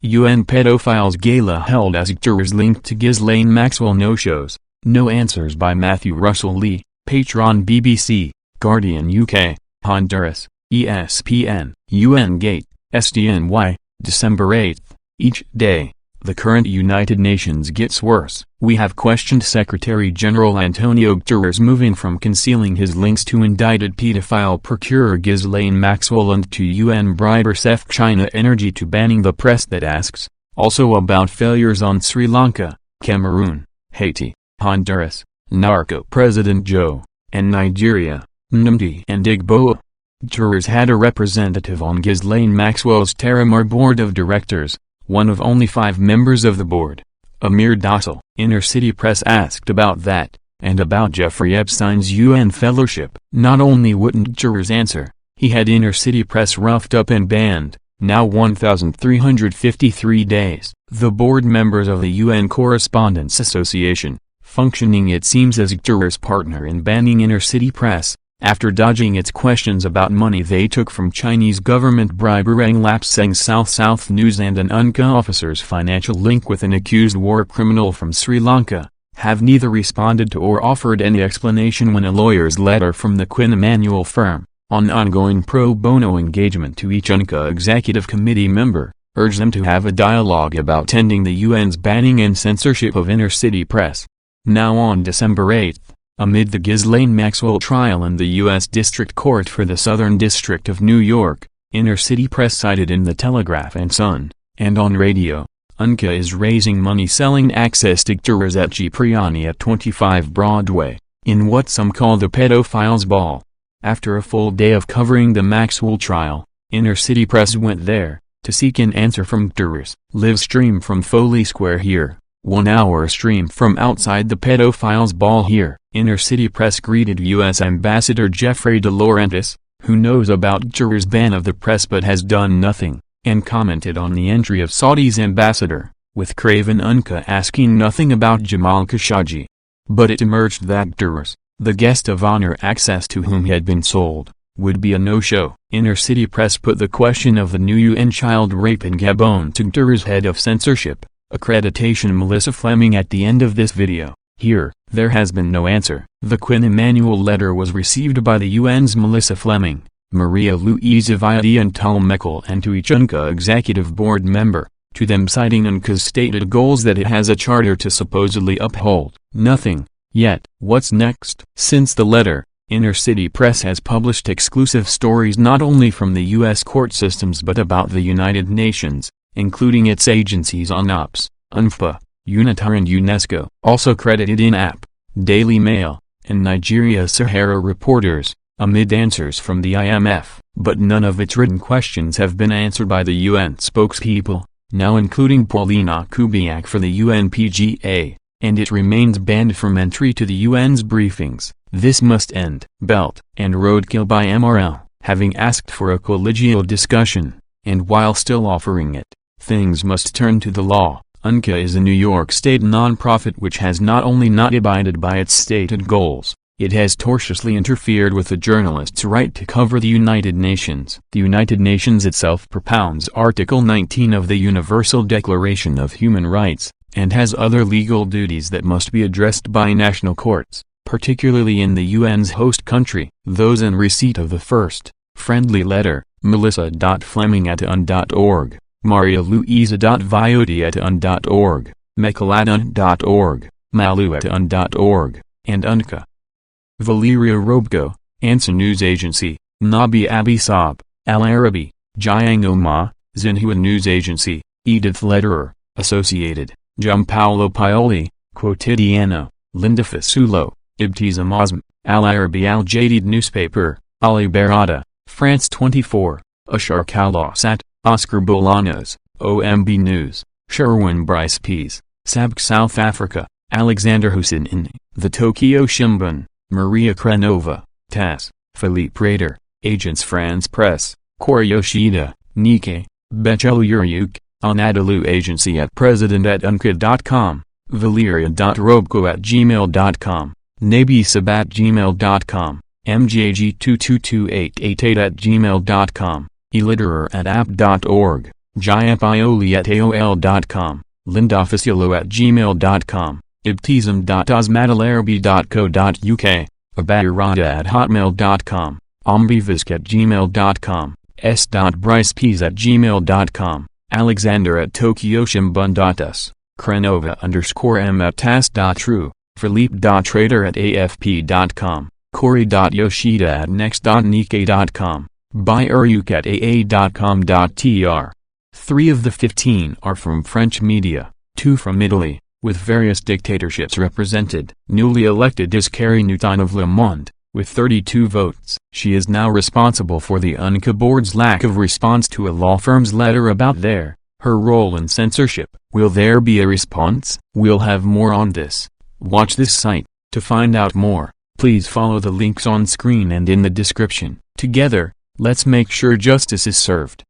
UN Pedophiles Gala held as Guterres linked to Ghislaine Maxwell no-shows. No answers by Matthew Russell Lee, Patron BBC, Guardian UK, Honduras, ESPN, UN Gate, SDNY, December 8. Each day, the current United Nations gets worse. We have questioned Secretary-General Antonio Guterres moving from concealing his links to indicted pedophile procurer Ghislaine Maxwell and to UN briber Sef China Energy to banning the press that asks, also about failures on Sri Lanka, Cameroon, Haiti, Honduras, Narco President Joe, and Nigeria, Nnamdi and Igboho. Guterres had a representative on Ghislaine Maxwell's Terramar board of directors, one of only 5 members of the board. Amir Docile. Inner City Press asked about that, and about Jeffrey Epstein's UN fellowship. Not only wouldn't Guterres answer, he had Inner City Press roughed up and banned, now 1,353 days. The board members of the UN Correspondents Association, functioning it seems as Guterres' partner in banning Inner City Press, after dodging its questions about money they took from Chinese government bribery lapsing South News and an UNCA officer's financial link with an accused war criminal from Sri Lanka, have neither responded to or offered any explanation when a lawyer's letter from the Quinn Emanuel firm, on ongoing pro bono engagement to each UNCA executive committee member, urged them to have a dialogue about ending the UN's banning and censorship of Inner City Press. Now on December 8, amid the Ghislaine Maxwell trial in the U.S. District Court for the Southern District of New York, Inner City Press cited in the Telegraph and Sun, and on radio, UNCA is raising money selling access to Guterres at Cipriani at 25 Broadway, in what some call the Pedophiles Ball. After a full day of covering the Maxwell trial, Inner City Press went there, to seek an answer from Guterres. Live stream from Foley Square here. 1 hour stream from outside the Pedophiles Ball here. Inner City Press greeted U.S. Ambassador Jeffrey De Laurentiis, who knows about Guterres' ban of the press but has done nothing, and commented on the entry of Saudi's ambassador, with craven UNCA asking nothing about Jamal Khashoggi. But it emerged that Guterres, the guest of honor access to whom had been sold, would be a no-show. Inner City Press put the question of the new UN child rape in Gabon to Guterres' head of censorship, accreditation Melissa Fleming at the end of this video. Here, there has been no answer. The Quinn Emanuel letter was received by the UN's Melissa Fleming, Maria Luisa Viadi and Tal Meckel and to each UNCA executive board member, to them citing UNCA's stated goals that it has a charter to supposedly uphold. Nothing, yet. What's next? Since the letter, Inner City Press has published exclusive stories not only from the U.S. court systems but about the United Nations, including its agencies UNOPS, UNFPA, UNITAR and UNESCO. Also credited in AP, Daily Mail, and Nigeria Sahara Reporters, amid answers from the IMF. But none of its written questions have been answered by the UN spokespeople, now including Paulina Kubiak for the UNPGA, and it remains banned from entry to the UN's briefings. This must end. Belt and roadkill by MRL, having asked for a collegial discussion, and while still offering it, things must turn to the law. UNCA is a New York State nonprofit which has not only not abided by its stated goals, it has tortiously interfered with the journalist's right to cover the United Nations. The United Nations itself propounds Article 19 of the Universal Declaration of Human Rights, and has other legal duties that must be addressed by national courts, particularly in the UN's host country. Those in receipt of the first, friendly letter, melissa.fleming@un.org. marialuisa.viodi@un.org, meckel@un.org, malu@un.org, and UNCA. Valeria Robko, Ansa News Agency, Nabi Abi Saab, Al Arabi, Jiang Oma, Xinhua News Agency, Edith Lederer, Associated, Giampaolo Paoli, Quotidiano, Linda Fasulo, Ibtizam Azm, Al Arabi Al Jadid Newspaper, Ali Barada, France 24, Ashar Kalasat, Oscar Bolanos, OMB News, Sherwin Bryce Pease, Sabk South Africa, Alexander Hussein, The Tokyo Shimbun, Maria Krenova, TASS, Philippe Rader, Agence France Presse, Kori Yoshida, Nikkei, Bechelu Yuryuk, Anadolu Agency at president@unca.com, valeria.robko@gmail.com, nabisab@gmail.com, mjg222888@gmail.com, eliterer@app.org. Jayapioli@aol.com, lindofficialo@gmail.com, ibtism.osmatalarbi.co.uk, abayurada@hotmail.com, ombivisk@gmail.com, s.brycepeas@gmail.com, alexander@tokyoshimbun.us, krenova_m@tas.true, philippe.trader@afp.com, corey.yoshida@next.nikkei.com, byuruk@aa.com.tr. 3 of the 15 are from French media, 2 from Italy, with various dictatorships represented. Newly elected is Carrie Newton of Le Monde, with 32 votes. She is now responsible for the UNCA board's lack of response to a law firm's letter about her role in censorship. Will there be a response? We'll have more on this. Watch this site. To find out more, please follow the links on screen and in the description. Together, let's make sure justice is served.